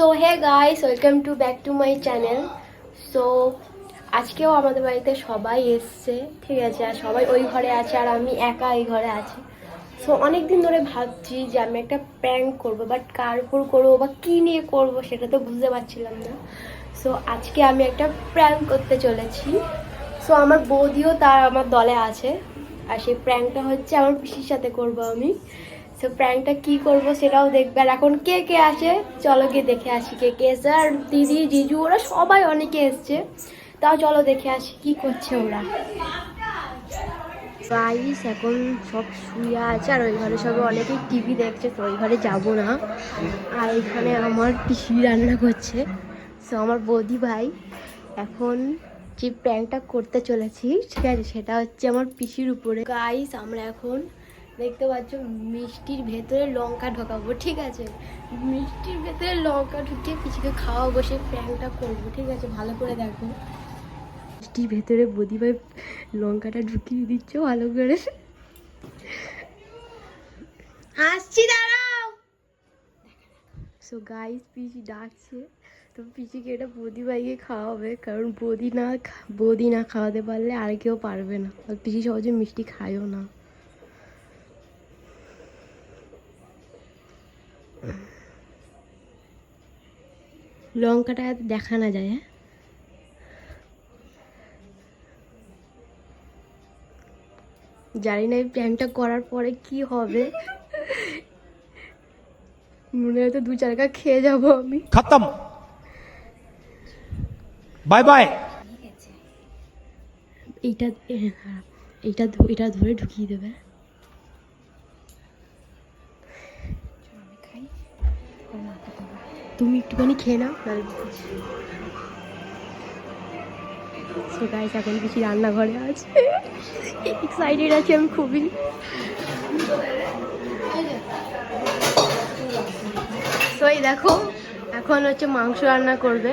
তো hey guys, welcome to back to my channel. So আজকেও আমাদের বাড়িতে সবাই এসছে, ঠিক আছে। আর সবাই ওই ঘরে আছে আর আমি একা এই ঘরে আছি। সো অনেক দিন ধরে ভাবছি যে আমি একটা প্র্যাঙ্ক করবো, বাট কার উপর করবো বা কী নিয়ে করবো সেটা তো বুঝতে পারছিলাম না। সো আজকে আমি একটা প্র্যাঙ্ক করতে চলেছি। সো আমার বৌদিও আমার দলে আছে, আর সেই প্র্যাঙ্কটা হচ্ছে আমার পিসির সাথে করবো আমি। সো প্র্যাঙ্কটা কি করব সেটাও দেখবে। আর এখন কে কে আছে চলো গিয়ে দেখে আসি কে কে এসছে। আর দিদি জিজু ওরা সবাই অনেকে এসছে, তাও চলো দেখে আসি কি করছে ওরা। গাইস এখন সব শুয়ে আছে আর ওই ঘরে সবাই অনেকেই টিভি দেখছে, তো ওই ঘরে যাবো না। আর এখানে আমার পিসি রান্না করছে। সো আমার বৌদি ভাই এখন যে প্র্যাঙ্কটা করতে চলেছি, ঠিক আছে, সেটা হচ্ছে আমার পিসির উপরে। গাইস আমরা এখন দেখতে পাচ্ছ মিষ্টির ভেতরে লঙ্কা ঢোকাবো, ঠিক আছে। মিষ্টির ভেতরে লঙ্কা ঢুকিয়ে পিসিকে খাওয়াবো, সেই প্র্যাঙ্কটা করবো, ঠিক আছে। ভালো করে দেখো, মিষ্টির ভেতরে বৌদি ভাই লঙ্কাটা ঢুকিয়ে দিচ্ছ ভালো করে। আসছি, দাঁড়াও। সো গাইস পিসি ডাকছে, তো পিসিকে এটা বৌদি ভাইকে খাওয়াবে, কারণ বৌদি না খাওয়াতে পারলে আর কেউ পারবে না। আর পিসি সহজে মিষ্টি খায়ও না। লঙ্কাটা দেখা না যায়, হ্যাঁ। জানি না এই প্ল্যানটা করার পরে কি হবে, মনে হয় তো 2-4 খেয়ে যাবো আমি। खत्म बाय बाय। এইটা এইটা এটা ধরে ঢুকিয়ে দেবে। তুমি একটুখানি খেয়ে নাও। সো গাইস এখন কিছু রান্নাঘরে আছে, এক্সাইটেড আছি আমি খুবই। তো এই দেখো এখন হচ্ছে মাংস রান্না করবে,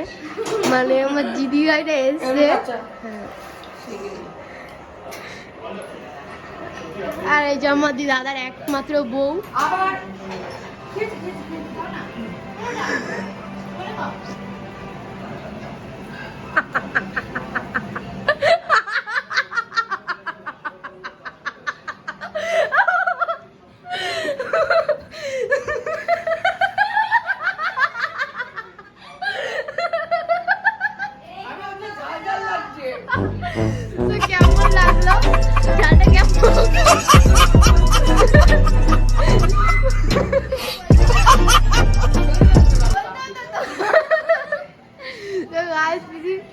মানে আমার দিদি ভাইটা এসছে। হ্যাঁ, আর এই যে আমার দাদার একমাত্র বউ। তো কেমন লাগলো ঝালটা, কেমন?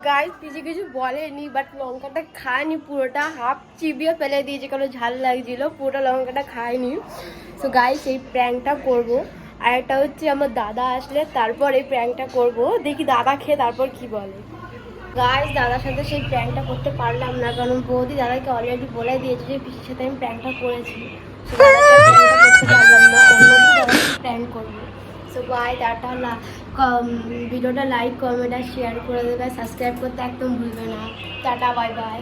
গাইস পিসি কিছু বলেনি, বাট লঙ্কাটা খায়নি পুরোটা, হাফ চিবিয়ে ফেলে দিয়েছে কারণ ঝাল লাগছিল, পুরোটা লঙ্কাটা খায়নি। সো গাইস এই প্র্যাঙ্কটা করবো। আর একটা হচ্ছে আমার দাদা আসলে তারপর এই প্র্যাঙ্কটা করবো, দেখি দাদা খেয়ে তারপর কি বলে। গাইস দাদার সাথে সেই প্র্যাঙ্কটা করতে পারলাম না, কারণ বৌদি দাদাকে অলরেডি বলে দিয়েছে যে পিসির সাথে আমি প্র্যাঙ্কটা করেছি। করতে পারলাম না, অন্যদিন দাদাকে প্র্যাঙ্ক করবো। সো গাইস ভিডিওটা লাইক কমেন্ট আর শেয়ার করে দেবে, সাবস্ক্রাইব করতে একদম ভুলবে না। Tata, bye bye.